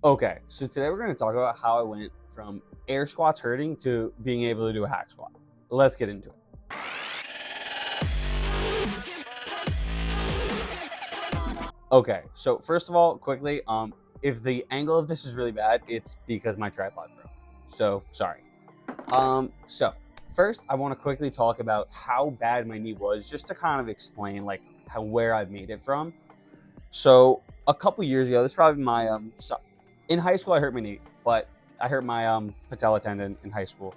Okay, so today we're going to talk about how I went from air squats hurting to being able to do a hack squat. Let's get into it. Okay, so first of all, quickly, if the angle of this is really bad, it's because my tripod broke. So sorry. So first, I want to quickly talk about how bad my knee was, just to kind of explain like where I've made it from. So a couple years ago, this is probably my in high school I hurt my knee, but I hurt my patella tendon in high school,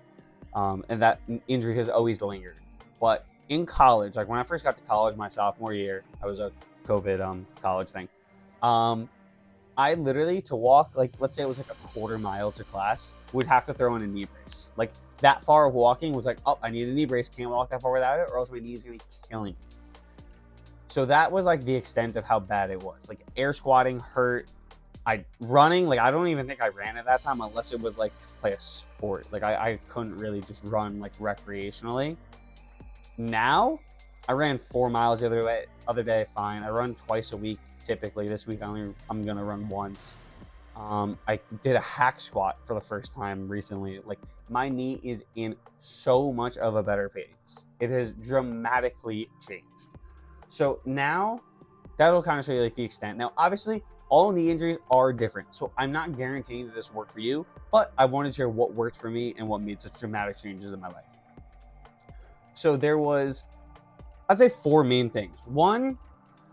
and that injury has always lingered. But in college, like when I first got to college, my sophomore year, I was a COVID college thing. Um, I literally to walk like let's say it was like a quarter mile to class, would have to throw in a knee brace. Like that far of walking was like, oh, I need a knee brace. Can't walk that far without it, or else my knee's gonna be killing me. So that was like the extent of how bad it was. Like air squatting hurt. I running, like I don't even think I ran at that time unless it was like to play a sport. Like I couldn't really just run like recreationally. Now I ran 4 miles the other day, fine. I run twice a week typically. This week I'm gonna run once. I did a hack squat for the first time recently. Like my knee is in so much of a better pace. It has dramatically changed. So now that'll kind of show you like the extent. Now, obviously, all knee injuries are different. So I'm not guaranteeing that this worked for you, but I wanted to share what worked for me and what made such dramatic changes in my life. So there was, I'd say 4 main things. One,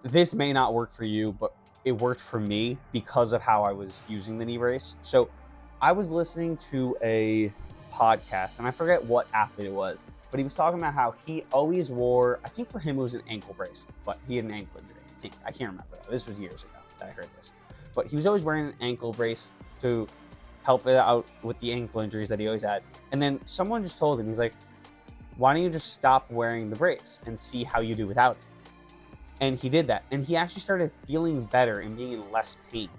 this may not work for you, but it worked for me because of how I was using the knee brace. So I was listening to a podcast, and I forget what athlete it was, but he was talking about how he always wore, I think for him it was an ankle brace, but he had an ankle injury. I can't remember that. This was years ago that I heard this. But he was always wearing an ankle brace to help it out with the ankle injuries that he always had. And then someone just told him, he's like, why don't you just stop wearing the brace and see how you do without it? And he did that. And he actually started feeling better and being in less pain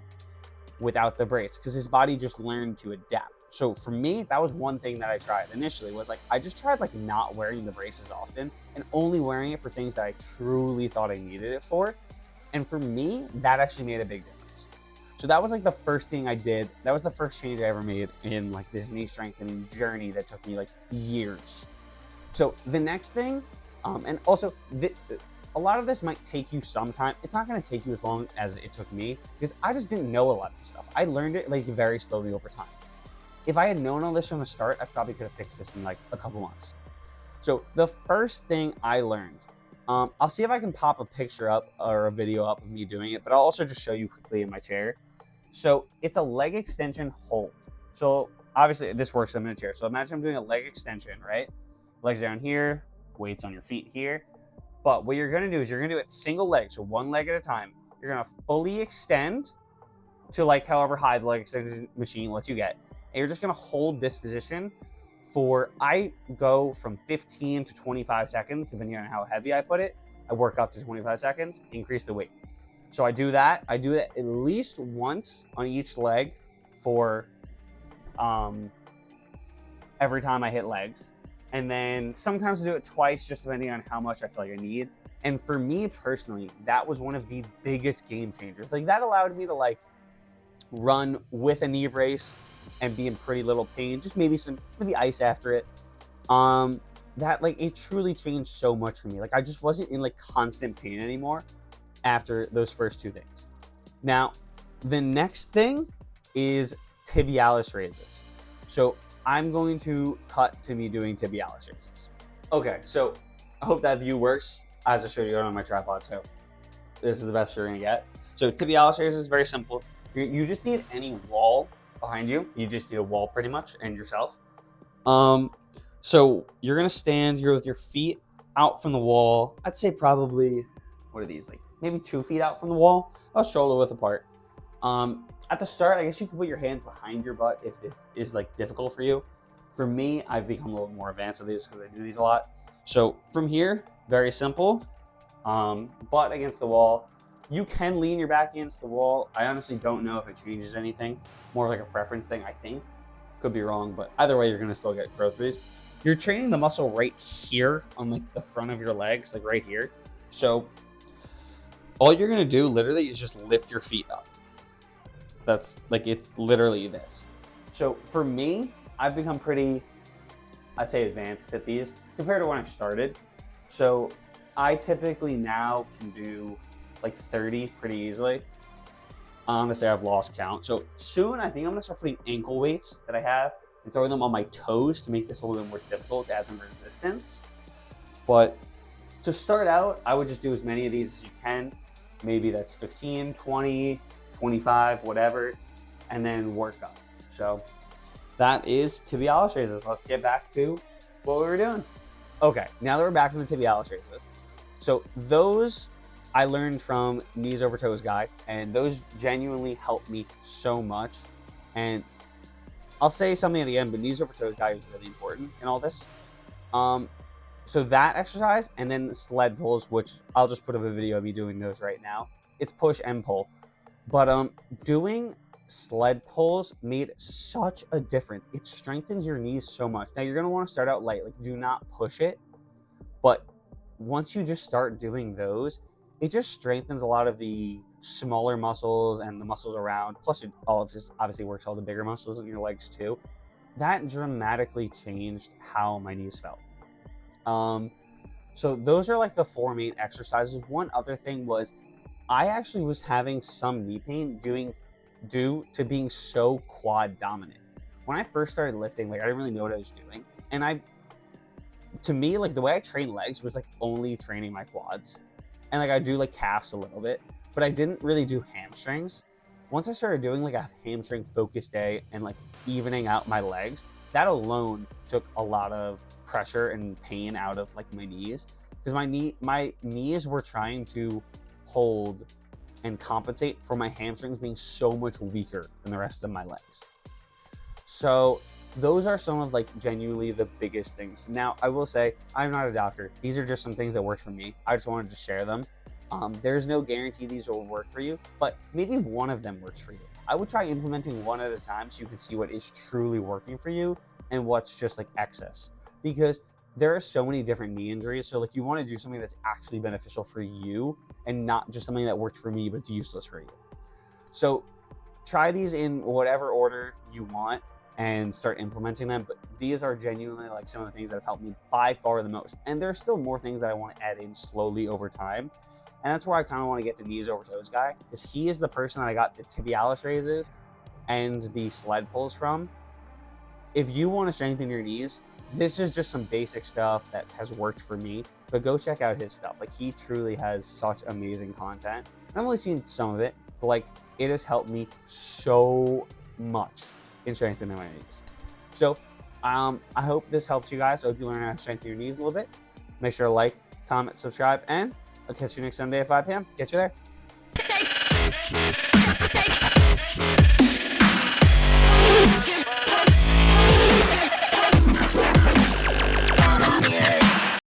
without the brace because his body just learned to adapt. So for me, that was one thing that I tried initially was like, I just tried like not wearing the braces often and only wearing it for things that I truly thought I needed it for. And for me, that actually made a big difference. So that was like the first thing I did. That was the first change I ever made in like this knee strengthening journey that took me like years. So the next thing, and also a lot of this might take you some time. It's not going to take you as long as it took me because I just didn't know a lot of this stuff. I learned it like very slowly over time. If I had known all this from the start, I probably could have fixed this in like a couple months. So the first thing I learned, I'll see if I can pop a picture up or a video up of me doing it, but I'll also just show you quickly in my chair. So it's a leg extension hold. So obviously this works I'm in a chair. So imagine I'm doing a leg extension, right? Legs down here, weights on your feet here. But what you're gonna do is you're gonna do it single leg, so one leg at a time. You're gonna fully extend to like however high the leg extension machine lets you get. And you're just gonna hold this position for, I go from 15 to 25 seconds, depending on how heavy I put it. I work up to 25 seconds, increase the weight. So I do that at least once on each leg for every time I hit legs. And then sometimes I do it twice, just depending on how much I feel like I need. And for me personally, that was one of the biggest game changers. Like that allowed me to like run with a knee brace and be in pretty little pain, just maybe ice after it. That like it truly changed so much for me. Like I just wasn't in like constant pain anymore after those first two things. Now, the next thing is Tibialis Raises. So I'm going to cut to me doing Tibialis Raises. Okay, so I hope that view works as I showed you on my tripod. So this is the best you're gonna get. So Tibialis Raises is very simple. You just need any wall behind you. You just need a wall pretty much and yourself. So you're gonna stand here with your feet out from the wall. I'd say probably, what are these, like maybe 2 feet out from the wall, about shoulder width apart. At the start, I guess you can put your hands behind your butt if this is like difficult for you. For me, I've become a little more advanced at this because I do these a lot. So from here, very simple, butt against the wall. You can lean your back against the wall. I honestly don't know if it changes anything. More like a preference thing, I think. Could be wrong, but either way, you're gonna still get growth through these. You're training the muscle right here on like the front of your legs, like right here. So all you're gonna do literally is just lift your feet up. That's like, it's literally this. So for me, I've become pretty, I'd say, advanced at these compared to when I started. So I typically now can do like 30 pretty easily. Honestly, I've lost count. So soon, I think I'm gonna start putting ankle weights that I have and throwing them on my toes to make this a little bit more difficult, to add some resistance. But to start out, I would just do as many of these as you can. Maybe that's 15, 20, 25, whatever, and then work up. So that is Tibialis Raises. Let's get back to what we were doing. Okay, now that we're back from the Tibialis Raises. So those I learned from Knees Over Toes guy, and those genuinely helped me so much. And I'll say something at the end, but Knees Over Toes guy is really important in all this. So that exercise, and then sled pulls, which I'll just put up a video of me doing those right now. It's push and pull. But doing sled pulls made such a difference. It strengthens your knees so much. Now you're gonna want to start out light, like do not push it. But once you just start doing those, it just strengthens a lot of the smaller muscles and the muscles around. Plus, all of this obviously works all the bigger muscles in your legs too. That dramatically changed how my knees felt. So those are like the 4 main exercises. One other thing was I actually was having some knee pain due to being so quad dominant. When I first started lifting, like I didn't really know what I was doing. And to me, like the way I train legs was like only training my quads. And like I do like calves a little bit, but I didn't really do hamstrings. Once I started doing like a hamstring focus day and like evening out my legs, that alone took a lot of pressure and pain out of like my knees, because my knees were trying to hold and compensate for my hamstrings being so much weaker than the rest of my legs. So those are some of like genuinely the biggest things. Now I will say I'm not a doctor. These are just some things that work for me. I just wanted to share them. There's no guarantee these will work for you, but maybe one of them works for you. I would try implementing one at a time so you can see what is truly working for you and what's just like excess, because there are so many different knee injuries. So like you want to do something that's actually beneficial for you and not just something that worked for me but it's useless for you. So try these in whatever order you want and start implementing them. But these are genuinely like some of the things that have helped me by far the most. And there are still more things that I want to add in slowly over time. And that's where I kind of want to get to Knees Over Toes guy, because he is the person that I got the Tibialis Raises and the sled pulls from. If you want to strengthen your knees, this is just some basic stuff that has worked for me, but go check out his stuff. Like he truly has such amazing content. I've only seen some of it, but like it has helped me so much in strengthening my knees. So I hope this helps you guys. I hope you learn how to strengthen your knees a little bit. Make sure to like, comment, subscribe, and I'll catch you next Sunday at 5 p.m. Catch you there.